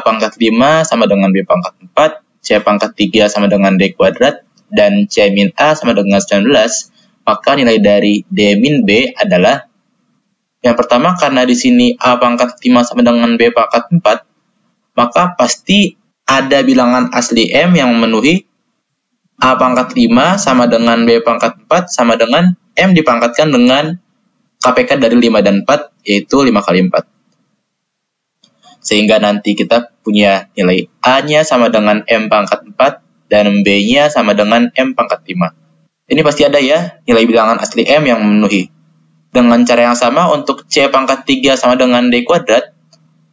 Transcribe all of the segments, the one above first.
pangkat 5 sama dengan B pangkat 4, C pangkat 3 sama dengan D kuadrat, dan C min A sama dengan 19, maka nilai dari D min B adalah, yang pertama karena di sini A pangkat 5 sama dengan B pangkat 4, maka pasti ada bilangan asli M yang memenuhi A pangkat 5 sama dengan B pangkat 4 sama dengan M dipangkatkan dengan KPK dari 5 dan 4, yaitu 5 kali 4. Sehingga nanti kita punya nilai A-nya sama dengan M pangkat 4 dan B-nya sama dengan M pangkat 5. Ini pasti ada ya nilai bilangan asli M yang memenuhi. Dengan cara yang sama untuk C pangkat 3 sama dengan D kuadrat,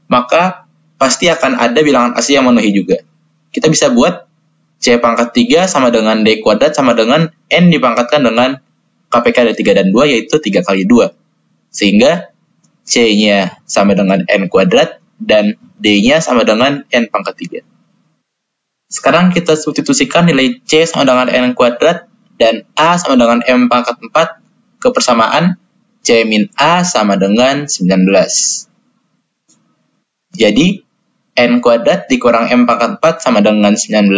maka pasti akan ada bilangan asli yang memenuhi juga. Kita bisa buat C pangkat 3 sama dengan D kuadrat sama dengan N dipangkatkan dengan KPK dari 3 dan 2, yaitu 3 kali 2. Sehingga C-nya sama dengan N kuadrat dan D-nya sama dengan N pangkat 3. Sekarang kita substitusikan nilai C sama dengan N kuadrat dan A sama dengan M pangkat 4 ke persamaan C min A sama dengan 19. Jadi, N kuadrat dikurang M pangkat 4 sama dengan 19.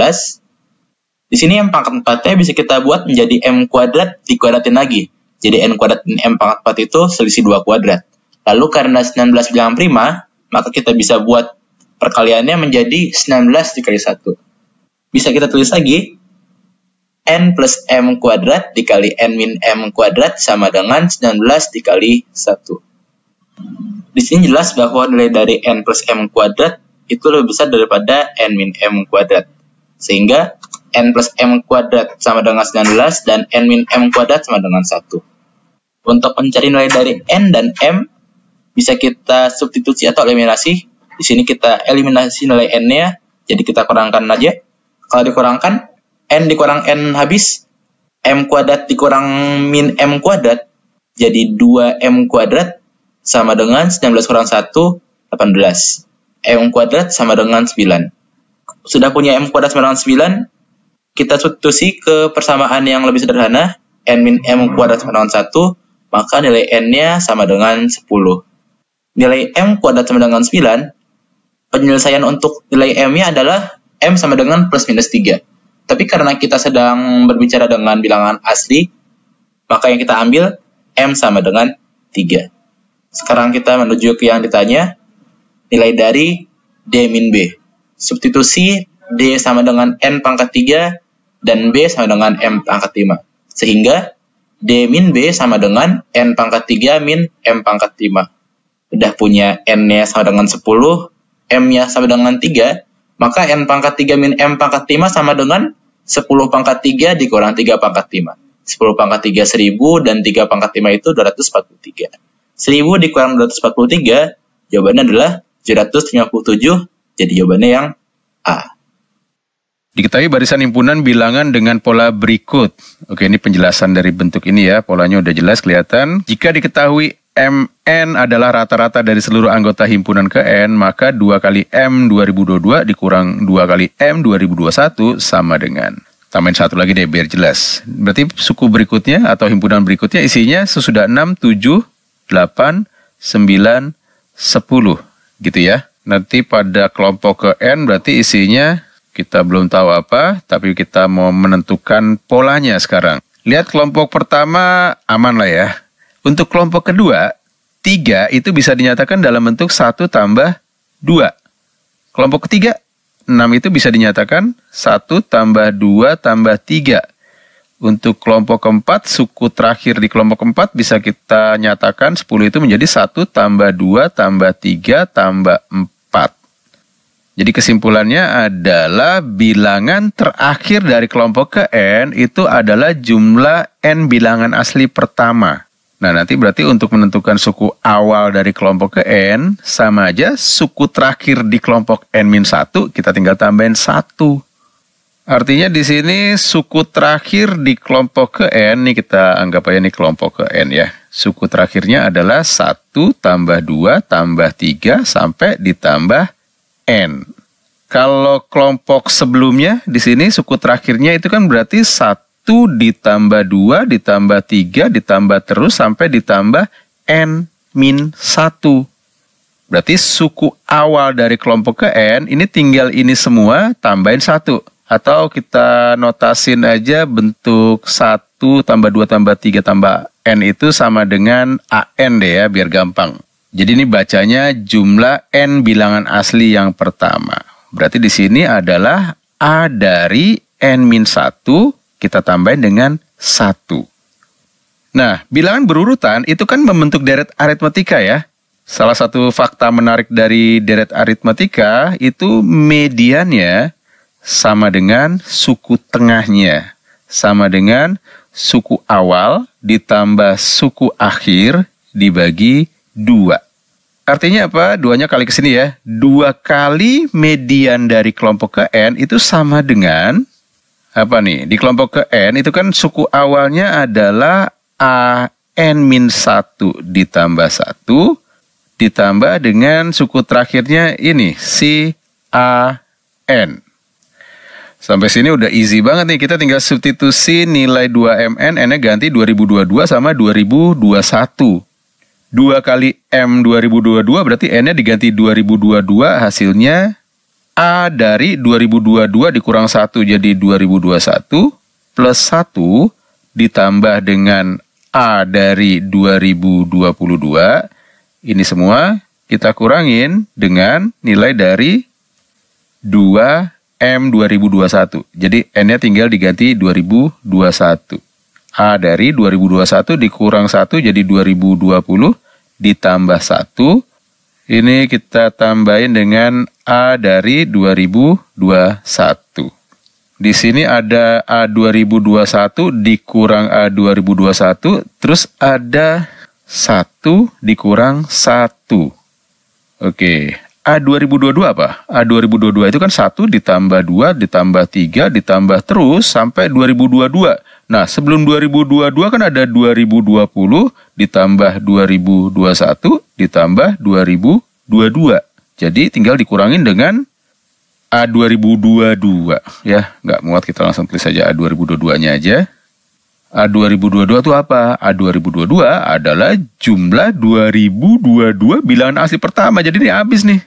Di sini M pangkat 4-nya bisa kita buat menjadi M kuadrat dikuadratin lagi. Jadi N kuadrat dan M pangkat 4 itu selisih 2 kuadrat. Lalu karena 19 bilangan prima, maka kita bisa buat perkaliannya menjadi 19 dikali 1. Bisa kita tulis lagi, N plus M kuadrat dikali N min M kuadrat sama dengan 19 dikali 1. Di sini jelas bahwa nilai dari N plus M kuadrat itu lebih besar daripada N min M kuadrat. Sehingga N plus M kuadrat sama dengan 19 dan N min M kuadrat sama dengan 1. Untuk mencari nilai dari N dan M, bisa kita substitusi atau eliminasi. Di sini kita eliminasi nilai N-nya, jadi kita kurangkan aja. Kalau dikurangkan, N dikurang N habis, M kuadrat dikurang min M kuadrat, jadi 2M kuadrat sama dengan 19 kurang 1, 18. M kuadrat sama dengan 9. Sudah punya M kuadrat sama dengan 9, kita substitusi ke persamaan yang lebih sederhana, N min M kuadrat sama dengan 1, maka nilai N-nya sama dengan 10. Nilai M kuadrat sama dengan 9, penyelesaian untuk nilai M-nya adalah M sama dengan plus minus 3. Tapi karena kita sedang berbicara dengan bilangan asli, maka yang kita ambil M sama dengan 3. Sekarang kita menuju ke yang ditanya, nilai dari D min B. Substitusi D sama dengan N pangkat 3 dan B sama dengan M pangkat 5. Sehingga D min B sama dengan N pangkat 3 min M pangkat 5. Udah punya N-nya sama dengan 10, M-nya sama dengan 3, maka N pangkat 3 min M pangkat 5 sama dengan 10 pangkat 3 dikurang 3 pangkat 5. 10 pangkat 3 1000 dan 3 pangkat 5 itu 243. 1000 dikurang 243, jawabannya adalah 757, jadi jawabannya yang A. Diketahui barisan himpunan bilangan dengan pola berikut. Oke, ini penjelasan dari bentuk ini ya, polanya udah jelas kelihatan. Jika diketahui MN adalah rata-rata dari seluruh anggota himpunan ke N, maka 2 kali M 2022 dikurang 2 kali M 2021 sama dengan. Tambahin satu lagi deh biar jelas. Berarti suku berikutnya atau himpunan berikutnya isinya sesudah 6, 7, 8, 9, 10 gitu ya. Nanti pada kelompok ke N berarti isinya kita belum tahu apa, tapi kita mau menentukan polanya sekarang. Lihat kelompok pertama aman lah ya. Untuk kelompok kedua, 3 itu bisa dinyatakan dalam bentuk 1 tambah 2. Kelompok ketiga, 6 itu bisa dinyatakan 1 tambah 2 tambah 3. Untuk kelompok keempat, suku terakhir di kelompok keempat bisa kita nyatakan 10 itu menjadi 1 tambah 2 tambah 3 tambah 4. Jadi kesimpulannya adalah bilangan terakhir dari kelompok ke N itu adalah jumlah N bilangan asli pertama. Nah, nanti berarti untuk menentukan suku awal dari kelompok ke N, sama aja suku terakhir di kelompok N-1, kita tinggal tambahin 1. Artinya di sini suku terakhir di kelompok ke N, nih kita anggap aja nih kelompok ke N ya. Suku terakhirnya adalah 1 tambah 2 tambah 3 sampai ditambah N. Kalau kelompok sebelumnya, di sini suku terakhirnya itu kan berarti 1 ditambah 2, ditambah 3, ditambah terus sampai ditambah N-1. Berarti suku awal dari kelompok ke N ini tinggal ini semua tambahin 1. Atau kita notasin aja bentuk 1 tambah 2 tambah 3 tambah N itu sama dengan AN deh ya, biar gampang. Jadi ini bacanya jumlah N bilangan asli yang pertama. Berarti di sini adalah A dari N-1 kita tambahin dengan 1. Nah, bilangan berurutan itu kan membentuk deret aritmatika ya. Salah satu fakta menarik dari deret aritmatika itu mediannya sama dengan suku tengahnya. Sama dengan suku awal ditambah suku akhir dibagi 2. Artinya apa? 2-nya kali ke sini ya. 2 kali median dari kelompok ke N itu sama dengan apa nih? Di kelompok ke N itu kan suku awalnya adalah AN-1 ditambah 1 ditambah dengan suku terakhirnya ini si AN. Sampai sini udah easy banget nih, kita tinggal substitusi nilai 2MN, N-nya ganti 2022 sama 2021. 2 kali M 2022 berarti N-nya diganti 2022, hasilnya A dari 2022 dikurang 1 jadi 2021 plus 1 ditambah dengan A dari 2022. Ini semua kita kurangin dengan nilai dari 2M 2021. Jadi N-nya tinggal diganti 2021. A dari 2021 dikurang 1 jadi 2020 ditambah 1. Ini kita tambahin dengan A dari 2021. Di sini ada A 2021 dikurang A 2021, terus ada 1 dikurang 1. Oke. A 2022 apa? A 2022 itu kan 1 ditambah 2 ditambah 3 ditambah terus sampai 2022. Nah, sebelum 2022 kan ada 2020 ditambah 2021 ditambah 2022. Jadi tinggal dikurangin dengan A 2022 ya. Nggak muat, kita langsung tulis saja A 2022-nya aja. A 2022 itu apa? A 2022 adalah jumlah 2022 bilangan asli pertama. Jadi ini habis nih.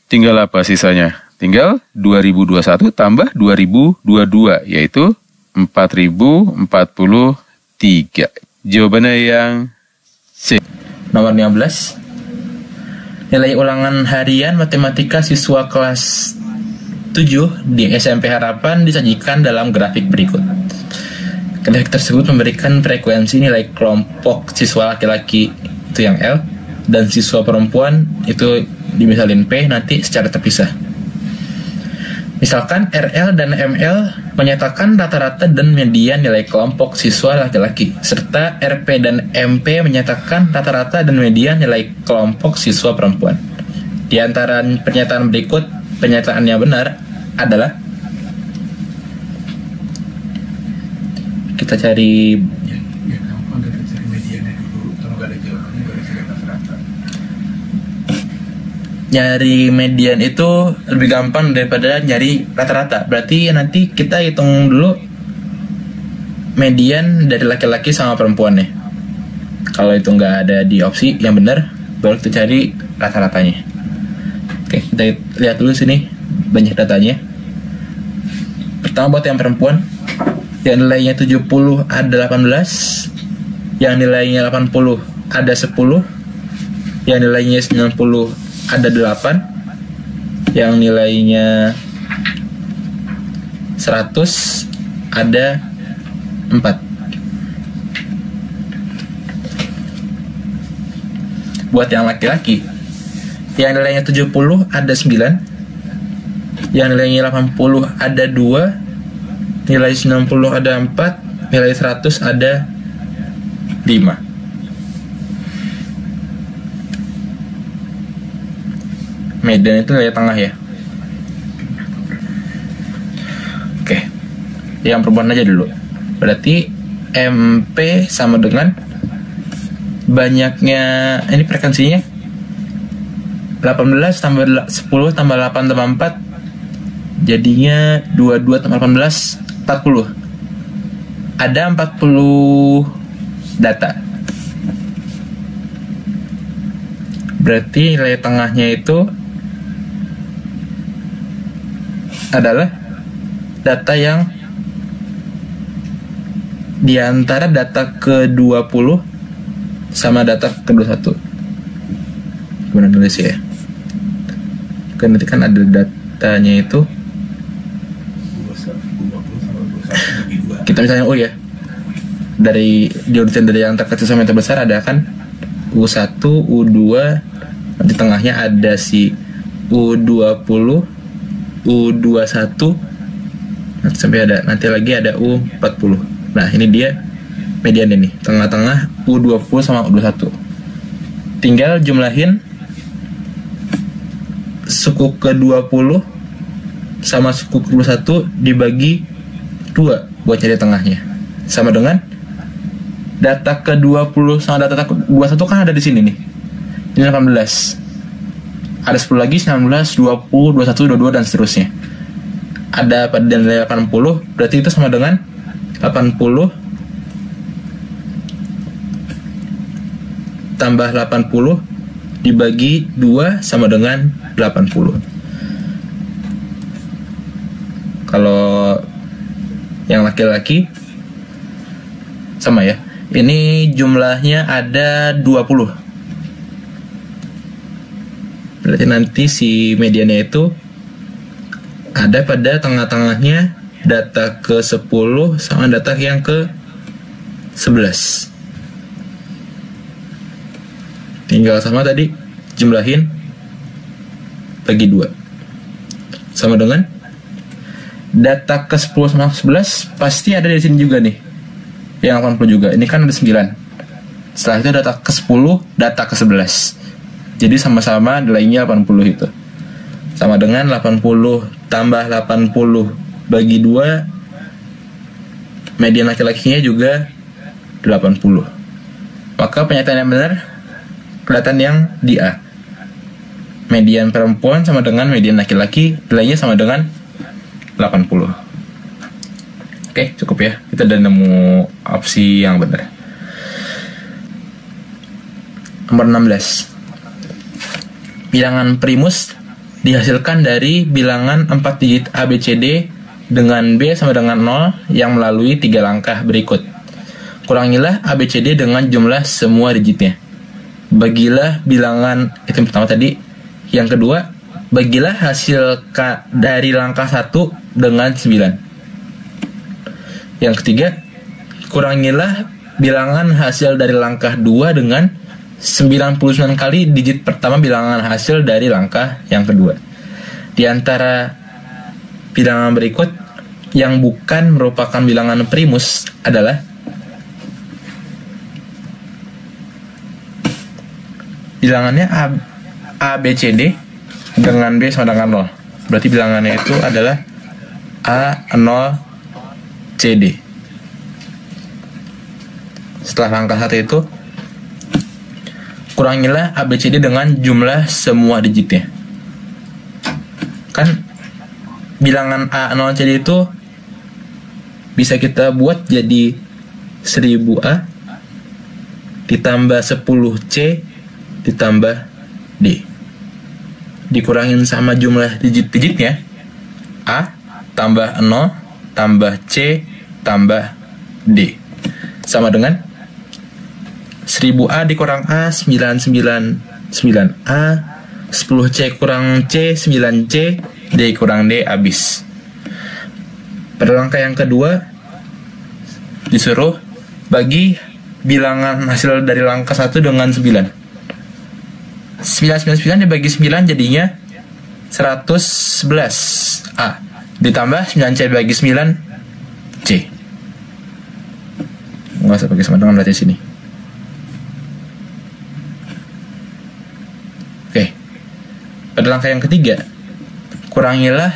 Tinggal apa sisanya? Tinggal 2021 tambah 2022, yaitu 4043. Jawabannya yang C. Nomor 15. Nilai ulangan harian matematika siswa kelas 7 di SMP Harapan disajikan dalam grafik berikut. Grafik tersebut memberikan frekuensi nilai kelompok siswa laki-laki itu yang L dan siswa perempuan itu dimisalin P nanti secara terpisah. Misalkan RL dan ML menyatakan rata-rata dan median nilai kelompok siswa laki-laki, serta RP dan MP menyatakan rata-rata dan median nilai kelompok siswa perempuan. Di antara pernyataan berikut, pernyataan yang benar adalah, kita cari nyari median itu lebih gampang daripada nyari rata-rata. Berarti nanti kita hitung dulu median dari laki-laki sama perempuan nih. Kalau itu nggak ada di opsi yang benar, baru kita cari rata-ratanya. Oke, kita lihat dulu sini banyak datanya. Pertama buat yang perempuan, yang nilainya 70 ada 18, yang nilainya 80 ada 10, yang nilainya 90 ada 8, yang nilainya 100 ada 4. Buat yang laki-laki, yang nilainya 70 ada 9, yang nilainya 80 ada 2, nilai 90 ada 4, nilai 100 ada 5. Median itu nilai tengah ya. Oke, yang perempuan aja dulu. Berarti MP sama dengan banyaknya, ini frekuensinya 18 tambah 10 tambah 8 tambah 4 jadinya 22 tambah 18 40. Ada 40 data. Berarti nilai tengahnya itu adalah data yang di antara data ke-20 sama data ke-21. Gimana nulis ya? Kan nanti kan ada datanya itu. Kita misalnya dari diurutin dari yang terkecil sampai yang terbesar ada kan U1, U2, di tengahnya ada si U20, U21, nanti lagi ada U40. Nah, ini dia median ini, tengah-tengah U20 sama U21. Tinggal jumlahin suku ke-20 sama suku ke-21 dibagi 2 buat cari tengahnya. Sama dengan data ke-20 sama data ke-21 kan ada di sini nih. Ini 18. Ada 10 lagi, 19, 20, 21, 22 dan seterusnya. Ada pada nilai 80, berarti itu sama dengan 80 tambah 80 dibagi 2 sama dengan 80. Kalau yang laki-laki sama ya. Ini jumlahnya ada 20. Berarti nanti si mediannya itu ada pada tengah-tengahnya data ke-10 sama data yang ke-11. Tinggal sama tadi jumlahin bagi 2. Sama dengan data ke-10 sama ke-11 pasti ada di sini juga nih. Yang 80 juga. Ini kan ada 9. Setelah itu data ke-10, data ke-11. Jadi sama-sama nilainya 80 itu. Sama dengan 80 tambah 80 bagi 2, median laki-lakinya juga 80. Maka pernyataan yang benar kelihatan yang di A. Median perempuan sama dengan median laki-laki, nilainya sama dengan 80. Oke, cukup ya. Kita udah nemu opsi yang benar. Nomor 16. Bilangan primus dihasilkan dari bilangan 4 digit ABCD dengan B sama dengan 0 yang melalui 3 langkah berikut. Kurangilah ABCD dengan jumlah semua digitnya. Bagilah bilangan, itu yang pertama tadi. Yang kedua, bagilah hasil dari langkah 1 dengan 9. Yang ketiga, kurangilah bilangan hasil dari langkah 2 dengan 99 kali digit pertama bilangan hasil dari langkah yang kedua. Di antara bilangan berikut, yang bukan merupakan bilangan primus adalah bilangannya A, B, C, D dengan B sama dengan 0. Berarti bilangannya itu adalah A, 0, C, D. Setelah langkah 1 itu, kurangilah ABCD dengan jumlah semua digitnya. Kan bilangan A0 CD itu bisa kita buat jadi 1000A ditambah 10C ditambah D. Dikurangin sama jumlah digit-digitnya, A tambah 0 tambah C tambah D. Sama dengan 1000A dikurang A, 999A, 10C kurang C, 9C, D kurang D, habis. Pada langkah yang kedua, disuruh bagi bilangan hasil dari langkah 1 dengan 9. 999 dibagi 9 jadinya 111A. Ditambah 9C bagi 9C. Nggak usah pakai sama dengan berarti sini. Pada langkah yang ketiga, kurangilah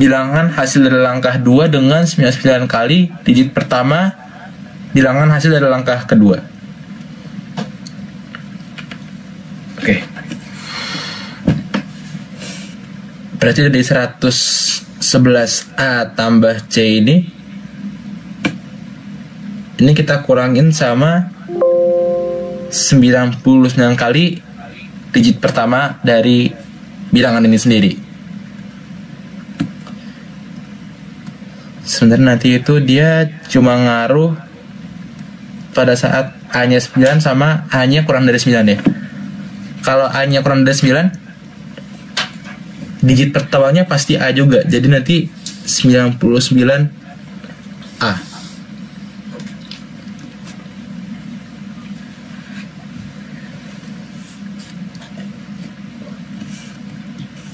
bilangan hasil dari langkah 2 dengan 99 kali digit pertama bilangan hasil dari langkah kedua. Oke. Berarti dari 111A tambah C ini kita kurangin sama 99 kali digit pertama dari bilangan ini sendiri. Sebenarnya nanti itu dia cuma ngaruh pada saat A-nya 9 sama A-nya kurang dari 9 ya. Kalau A-nya kurang dari 9, digit pertamanya pasti A juga. Jadi nanti 99A.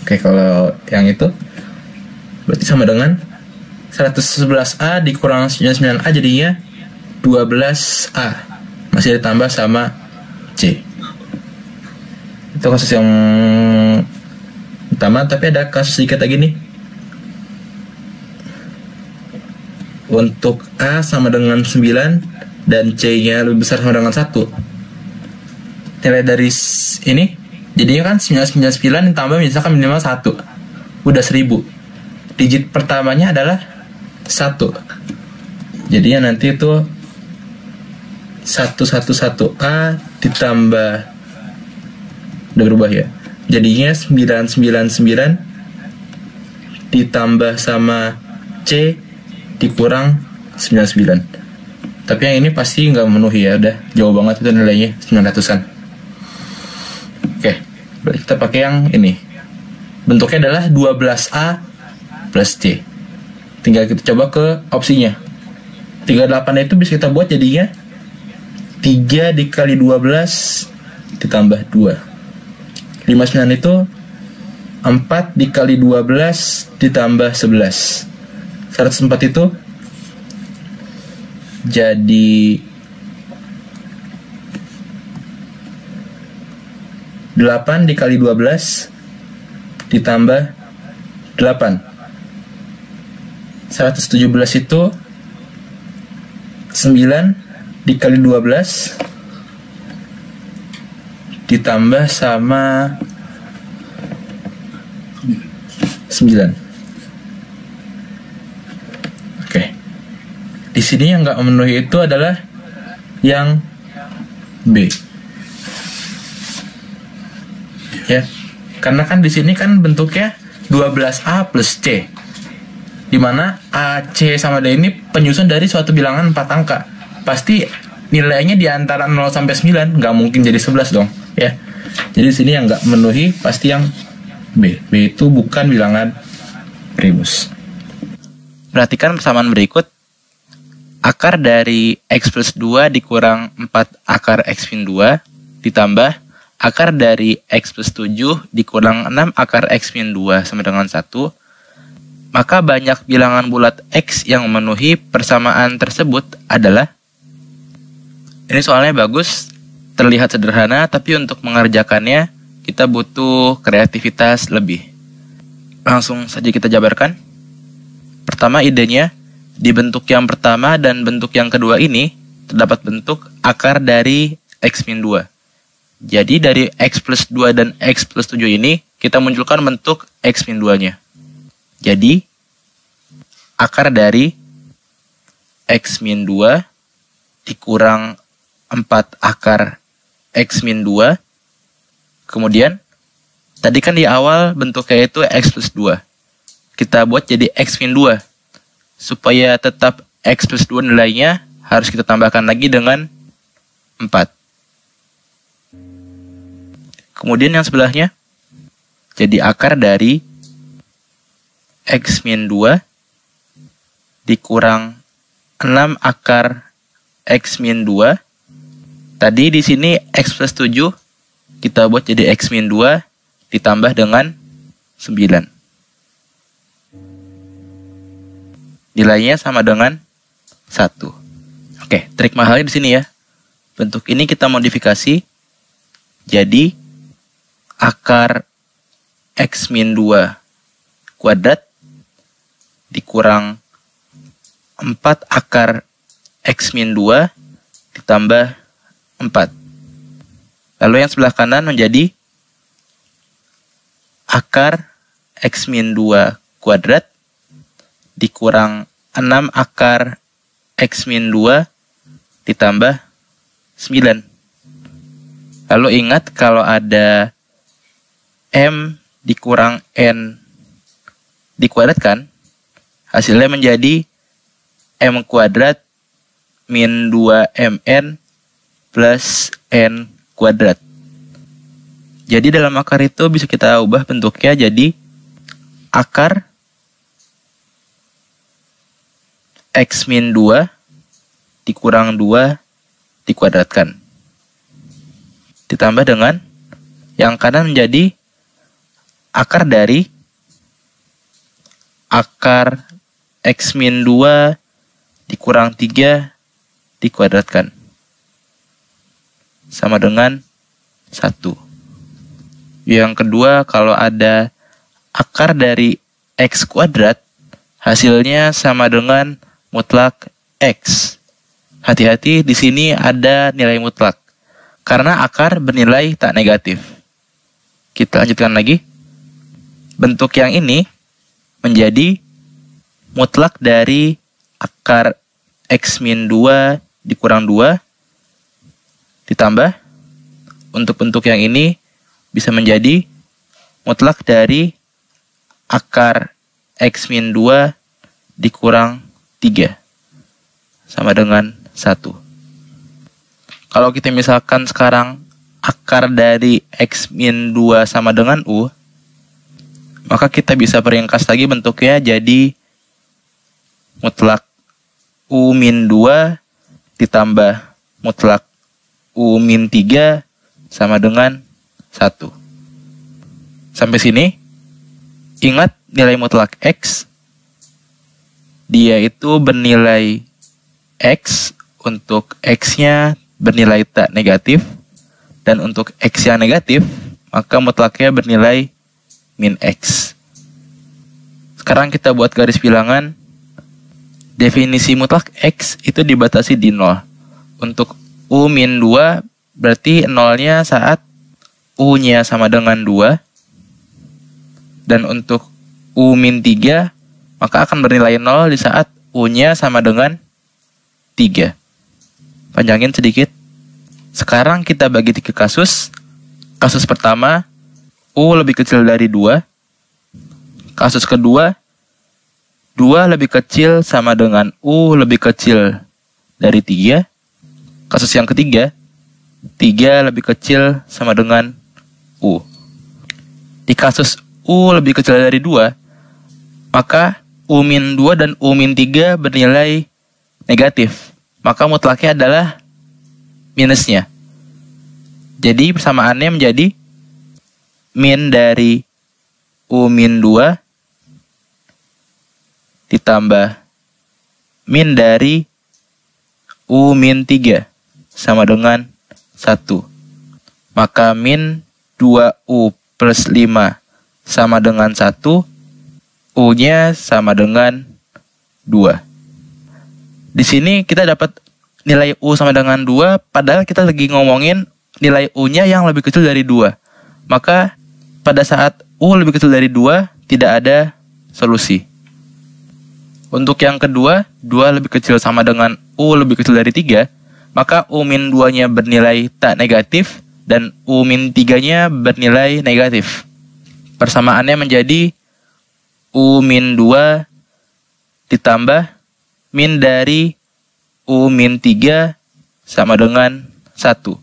Oke, kalau yang itu berarti sama dengan 111A dikurang 99A jadinya 12A. Masih ditambah sama C. Itu kasus yang utama, tapi ada kasus sedikit lagi nih. Untuk A sama dengan 9 dan C-nya lebih besar sama dengan 1. Nilai dari ini jadinya kan 999 ditambah misalkan minimal 1. Udah 1000. Digit pertamanya adalah 1. Jadinya nanti itu 111A ditambah, udah berubah ya. Jadinya 999 ditambah sama C dikurang 99. Tapi yang ini pasti nggak memenuhi ya, udah jauh banget itu nilainya 900-an. Oke, berarti kita pakai yang ini. Bentuknya adalah 12A plus C. Tinggal kita coba ke opsinya. 38 itu bisa kita buat jadinya 3 dikali 12 ditambah 2. 59 itu 4 dikali 12 ditambah 11. 104 itu jadi 8 dikali 12 ditambah 8. 117 itu 9 dikali 12 ditambah sama 9. Oke. Di sini yang nggak memenuhi itu adalah yang B. Ya. Karena kan di sini kan bentuknya 12A plus C. Di mana A, C sama D ini penyusun dari suatu bilangan 4 angka. Pasti nilainya di antara 0 sampai 9, nggak mungkin jadi 11 dong, ya. Jadi di sini yang nggak memenuhi pasti yang B. B itu bukan bilangan primus. Perhatikan persamaan berikut. Akar dari X plus 2 dikurang 4 akar X min 2 ditambah akar dari X plus 7 dikurang 6 akar X min 2 sama dengan 1. Maka banyak bilangan bulat X yang memenuhi persamaan tersebut adalah. Ini soalnya bagus, terlihat sederhana, tapi untuk mengerjakannya kita butuh kreativitas lebih. Langsung saja kita jabarkan. Pertama idenya, di bentuk yang pertama dan bentuk yang kedua ini terdapat bentuk akar dari X min 2. Jadi dari X plus 2 dan X plus 7 ini kita munculkan bentuk X min 2-nya. Jadi, akar dari X min 2 dikurang 4 akar X min 2. Kemudian, tadi kan di awal bentuknya itu X plus 2. Kita buat jadi X min 2. Supaya tetap X plus 2 nilainya, harus kita tambahkan lagi dengan 4. Kemudian yang sebelahnya, jadi akar dari X min 2 dikurang 6 akar X min 2. Tadi di sini X plus 7 kita buat jadi X min 2 ditambah dengan 9. Nilainya sama dengan 1. Oke, trik mahalnya di sini ya. Bentuk ini kita modifikasi jadi akar X min 2 kuadrat dikurang 4 akar X min 2 ditambah 4. Lalu yang sebelah kanan menjadi akar X min 2 kuadrat dikurang 6 akar X min 2 ditambah 9. Lalu ingat kalau ada M dikurang N dikuadratkan, hasilnya menjadi M kuadrat min 2MN plus N kuadrat. Jadi dalam akar itu bisa kita ubah bentuknya jadi akar X min 2 dikurang 2 dikuadratkan. Ditambah dengan yang kanan menjadi akar dari akar X min 2 dikurang 3 dikuadratkan. Sama dengan 1. Yang kedua, kalau ada akar dari X kuadrat, hasilnya sama dengan mutlak X. Hati-hati, di sini ada nilai mutlak. Karena akar bernilai tak negatif. Kita lanjutkan lagi. Bentuk yang ini menjadi mutlak dari akar X min 2 dikurang 2 ditambah untuk bentuk yang ini bisa menjadi mutlak dari akar X min 2 dikurang 3 sama dengan 1. Kalau kita misalkan sekarang akar dari X min 2 sama dengan U, maka kita bisa peringkas lagi bentuknya jadi mutlak U min 2 ditambah mutlak U min 3 sama dengan 1. Sampai sini, ingat nilai mutlak X, dia itu bernilai X untuk X-nya bernilai tak negatif, dan untuk X yang negatif, maka mutlaknya bernilai min X. Sekarang kita buat garis bilangan. Definisi mutlak X itu dibatasi di 0. Untuk U min 2 berarti 0-nya saat U-nya sama dengan 2. Dan untuk U min 3 maka akan bernilai 0 di saat U-nya sama dengan 3. Panjangin sedikit. Sekarang kita bagi 3 kasus. Kasus pertama, U lebih kecil dari 2. Kasus kedua, 2 lebih kecil sama dengan U lebih kecil dari 3. Kasus yang ketiga, 3 lebih kecil sama dengan U. Di kasus U lebih kecil dari 2, maka U min 2 dan U min 3 bernilai negatif. Maka mutlaknya adalah minusnya. Jadi persamaannya menjadi min dari U min 2 ditambah min dari U min 3 sama dengan 1. Maka min 2U plus 5 sama dengan 1. U-nya sama dengan 2. Di sini kita dapat nilai U sama dengan 2, padahal kita lagi ngomongin nilai U-nya yang lebih kecil dari 2. Maka pada saat U lebih kecil dari 2, tidak ada solusi. Untuk yang kedua, 2 lebih kecil sama dengan U lebih kecil dari 3, maka U min 2-nya bernilai tak negatif, dan U min 3-nya bernilai negatif. Persamaannya menjadi U min 2 ditambah min dari U min 3 sama dengan 1.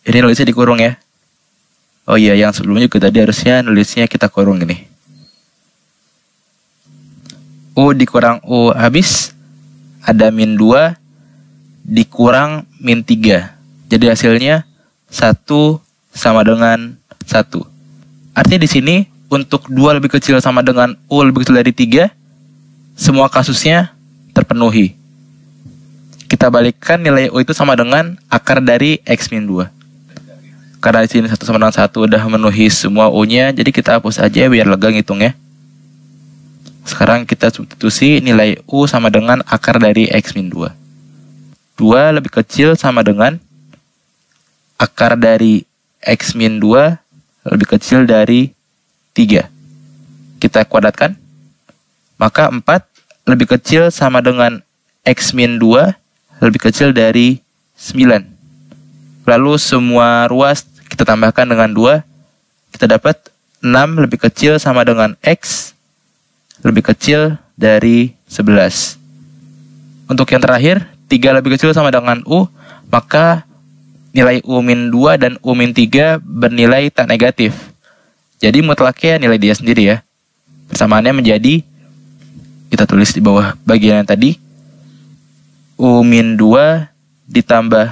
Ini nulisnya dikurung ya. Oh iya, yang sebelumnya juga tadi harusnya nulisnya kita kurung gini. U dikurang U habis, ada min 2 dikurang min 3. Jadi hasilnya 1 sama dengan 1. Artinya di sini untuk 2 lebih kecil sama dengan U lebih kecil dari 3, semua kasusnya terpenuhi. Kita balikkan nilai U itu sama dengan akar dari X min 2. Karena di sini 1 sama dengan 1 udah memenuhi semua U-nya, jadi kita hapus aja biar lega ngitungnya. Sekarang kita substitusi nilai U sama dengan akar dari X min 2. 2 lebih kecil sama dengan akar dari X min 2 lebih kecil dari 3. Kita kuadratkan. Maka 4 lebih kecil sama dengan X min 2 lebih kecil dari 9. Lalu semua ruas kita tambahkan dengan 2. kita dapat 6 lebih kecil sama dengan X lebih kecil dari 11. Untuk yang terakhir, 3 lebih kecil sama dengan U, maka nilai U-2 dan U-3 bernilai tak negatif. Jadi mutlaknya nilai dia sendiri ya. Persamaannya menjadi, kita tulis di bawah bagian yang tadi, U-2 ditambah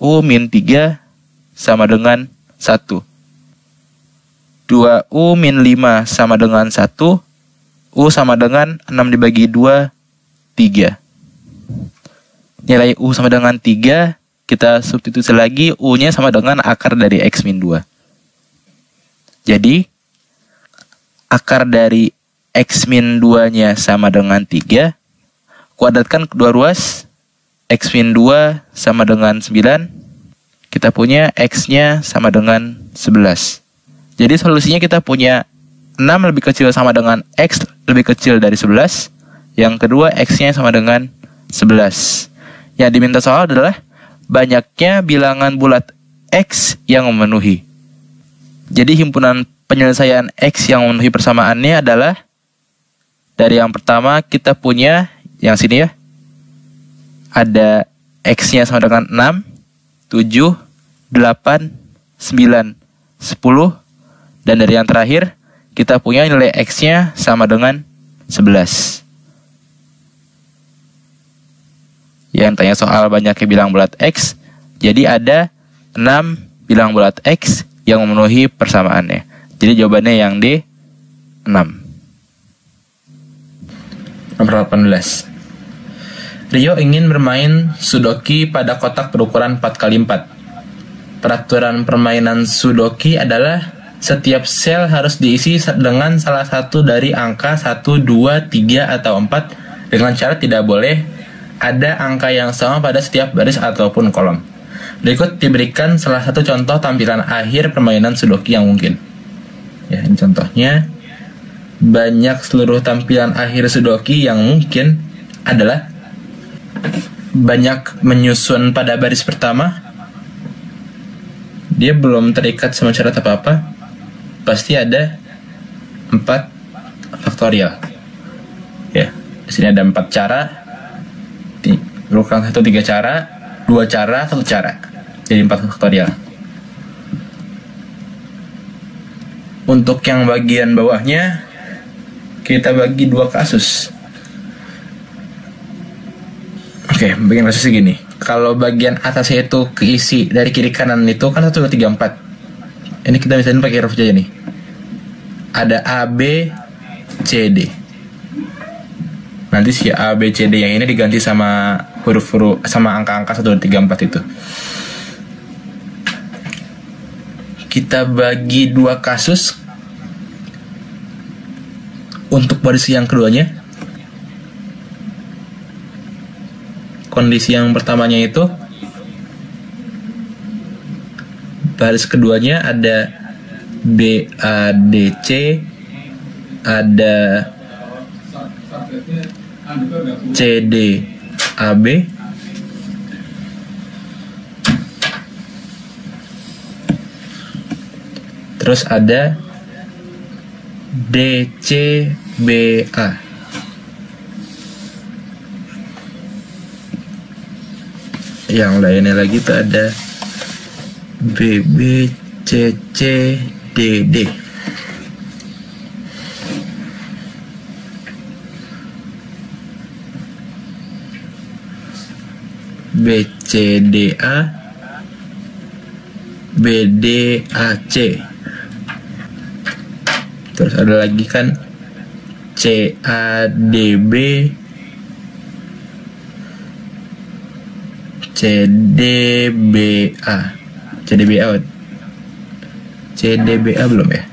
U-3 sama dengan 1. 2U-5 sama dengan 1. U sama dengan 6 dibagi 2, 3. Nilai U sama dengan 3, kita substitusi lagi, U-nya sama dengan akar dari X-2. Jadi, akar dari X-2-nya sama dengan 3, kuadratkan kedua ruas, X-2 sama dengan 9, kita punya X-nya sama dengan 11. Jadi solusinya kita punya 6 lebih kecil sama dengan X lebih kecil dari 11, yang kedua X-nya sama dengan 11. Yang diminta soal adalah banyaknya bilangan bulat X yang memenuhi. Jadi himpunan penyelesaian X yang memenuhi persamaannya adalah, dari yang pertama kita punya yang sini ya, ada X-nya sama dengan 6, 7, 8, 9, 10, dan dari yang terakhir kita punya nilai X-nya sama dengan 11. Yang tanya soal banyaknya bilangan bulat X, jadi ada 6 bilangan bulat X yang memenuhi persamaannya. Jadi jawabannya yang D, 6. Nomor 18. Rio ingin bermain Sudoku pada kotak berukuran 4x4. Peraturan permainan Sudoku adalah setiap sel harus diisi dengan salah satu dari angka 1, 2, 3, atau 4 dengan syarat tidak boleh ada angka yang sama pada setiap baris ataupun kolom. Berikut diberikan salah satu contoh tampilan akhir permainan Sudoku yang mungkin. Ya, ini contohnya. Banyak seluruh tampilan akhir Sudoku yang mungkin adalah banyak menyusun pada baris pertama. Dia belum terikat sama syarat apa-apa. Pasti ada 4 faktorial. Ya, di sini ada 4 cara. Berukuran 1, 3 cara, 2 cara, 1 cara. Jadi 4 faktorial. Untuk yang bagian bawahnya, kita bagi 2 kasus. Oke, bagian kasusnya gini. Kalau bagian atasnya itu keisi dari kiri kanan itu kan 1, 2, 3, 4. Ini kita misalnya pakai huruf aja nih. Ada A, B, C, D. Nanti si A, B, C, D yang ini diganti sama huruf-huruf, sama angka-angka 1, 2, 3, 4 itu. Kita bagi 2 kasus. Untuk baris yang keduanya, kondisi yang pertamanya itu, baris keduanya ada B, A, D, C, ada C, D, A, B, terus ada D, C, B, A. Yang lainnya lagi tuh ada B, B, C, C, D, D. B, C, D, A, B, D, A, C. Terus ada lagi kan C, A, D, B, C, D, B, A. C, D, B, A. C, D, B, A belum ya?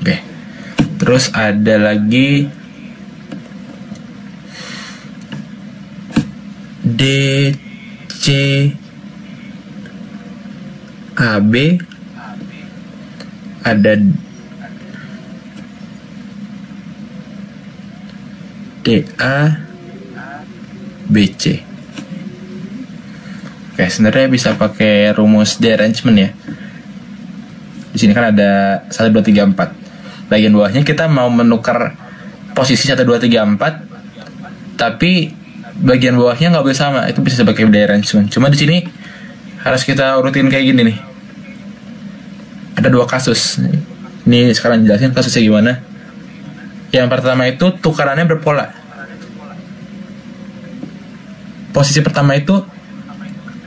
Oke. Terus ada lagi D, C, A, B, ada D, A, B, C. Oke, sebenarnya bisa pakai rumus derangement ya. Di sini kan ada 1, 2, 3, 4. Bagian bawahnya kita mau menukar posisi 1, 2, 3, 4. Tapi bagian bawahnya nggak boleh sama. Itu bisa pakai derangement. Cuma di sini harus kita urutin kayak gini nih. Ada 2 kasus. Ini sekarang jelasin kasusnya gimana. Yang pertama itu tukarannya berpola. Posisi pertama itu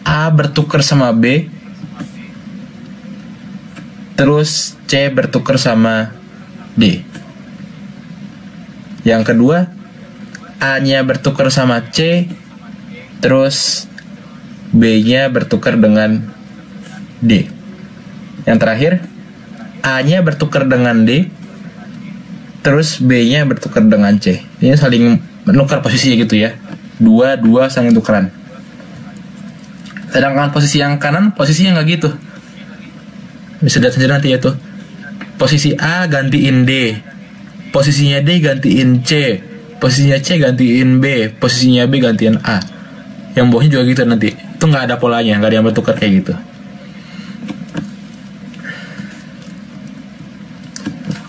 A bertukar sama B, terus C bertukar sama D. Yang kedua, A-nya bertukar sama C, terus B-nya bertukar dengan D. Yang terakhir, A-nya bertukar dengan D, terus B-nya bertukar dengan C. Ini saling menukar posisi gitu ya. Dua saling tukeran. Sedangkan posisi yang kanan, posisinya nggak gitu. Bisa lihat saja nanti ya tuh. Posisi A gantiin D, posisinya D gantiin C, posisinya C gantiin B, posisinya B gantiin A. Yang bawahnya juga gitu nanti. Itu nggak ada polanya, nggak ada yang bertukar kayak gitu.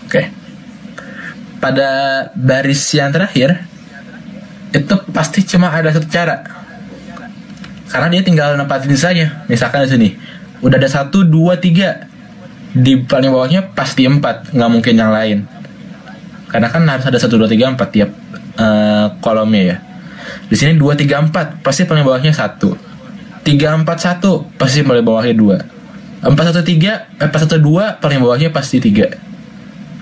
Oke. Pada baris yang terakhir itu pasti cuma ada satu cara, karena dia tinggal nempatin saja. Misalkan di sini udah ada 1, 2, 3, di paling bawahnya pasti 4, nggak mungkin yang lain, karena kan harus ada 1, 2, 3, 4 tiap kolomnya ya. Di sini 2, 3, 4 pasti paling bawahnya 1, 3, 4, 1 pasti paling bawahnya 2, 4, 1, 3, 4, 1, 2 paling bawahnya pasti 3.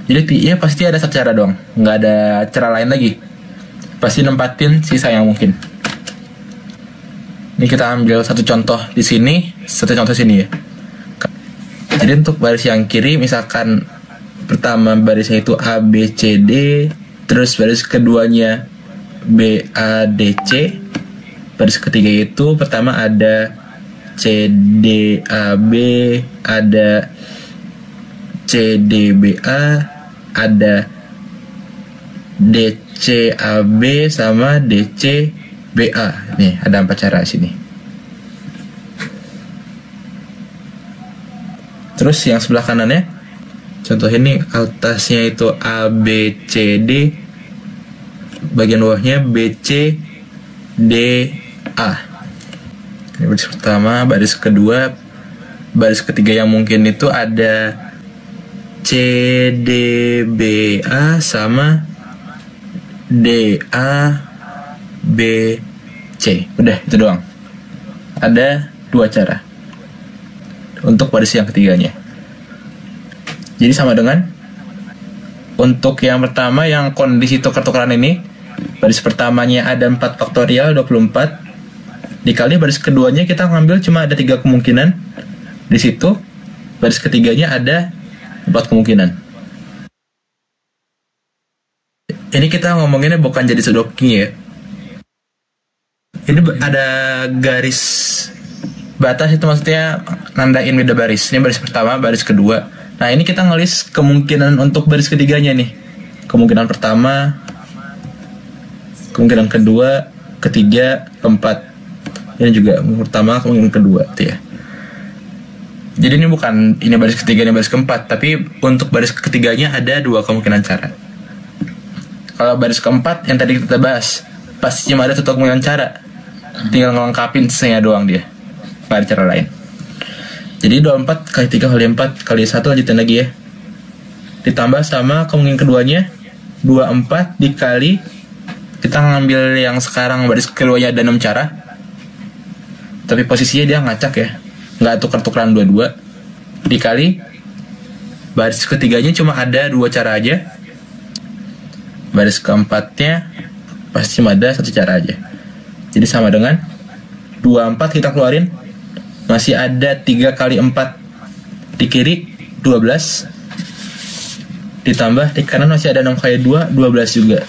Jadi ya pasti ada satu cara dong, nggak ada cara lain lagi. Pasti nempatin sisa yang mungkin. Ini kita ambil satu contoh di sini, satu contoh sini ya. Jadi untuk baris yang kiri, misalkan pertama barisnya itu A, B, C, D, terus baris keduanya B, A, D, C. Baris ketiga itu pertama ada C, D, A, B, ada C, D, B, A, ada D, C, A, B sama D, C, B, A. Nih, ada 4 cara sini. Terus yang sebelah kanannya, contoh ini atasnya itu A, B, C, D, bagian bawahnya B, C, D, A. Ini baris pertama, baris kedua, baris ketiga yang mungkin itu ada C, D, B, A sama D, A, B, C. Udah, itu doang. Ada 2 cara untuk baris yang ketiganya. Jadi sama dengan untuk yang pertama, yang kondisi tukar-tukaran ini, baris pertamanya ada 4 faktorial 24, dikali baris keduanya kita ngambil cuma ada 3 kemungkinan. Di situ baris ketiganya ada 4 kemungkinan. Ini kita ngomonginnya bukan jadi Sudoku ya. Ini ada garis batas, itu maksudnya nandain beda baris. Ini baris pertama, baris kedua. Nah ini kita ngelis kemungkinan untuk baris ketiganya nih. Kemungkinan pertama, kemungkinan kedua, ketiga, keempat. Ini juga pertama, kemungkinan kedua tuh ya. Jadi ini bukan ini baris ketiga, ini baris keempat, tapi untuk baris ketiganya ada 2 kemungkinan cara. Kalau baris keempat yang tadi kita bahas, pasti cuma ada 1 kemungkinan cara. Tinggal ngelengkapin sisanya doang dia. Gak ada cara lain. Jadi 24 kali 3 kali 4 kali 1 lanjutin lagi ya. Ditambah sama kemungkinan keduanya 24 dikali, kita ngambil yang sekarang baris keduanya ada 6 cara. Tapi posisinya dia ngacak ya, nggak tukar-tukaran 22. Dikali baris ketiganya cuma ada 2 cara aja. Baris keempatnya pasti cuma ada 1 cara aja. Jadi sama dengan 24 kita keluarin, masih ada 3 kali 4 di kiri 12, ditambah di kanan masih ada 6 kali 2 12 juga.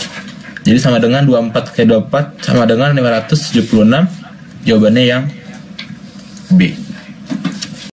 Jadi sama dengan 24 kali 24 sama dengan 576. Jawabannya yang B.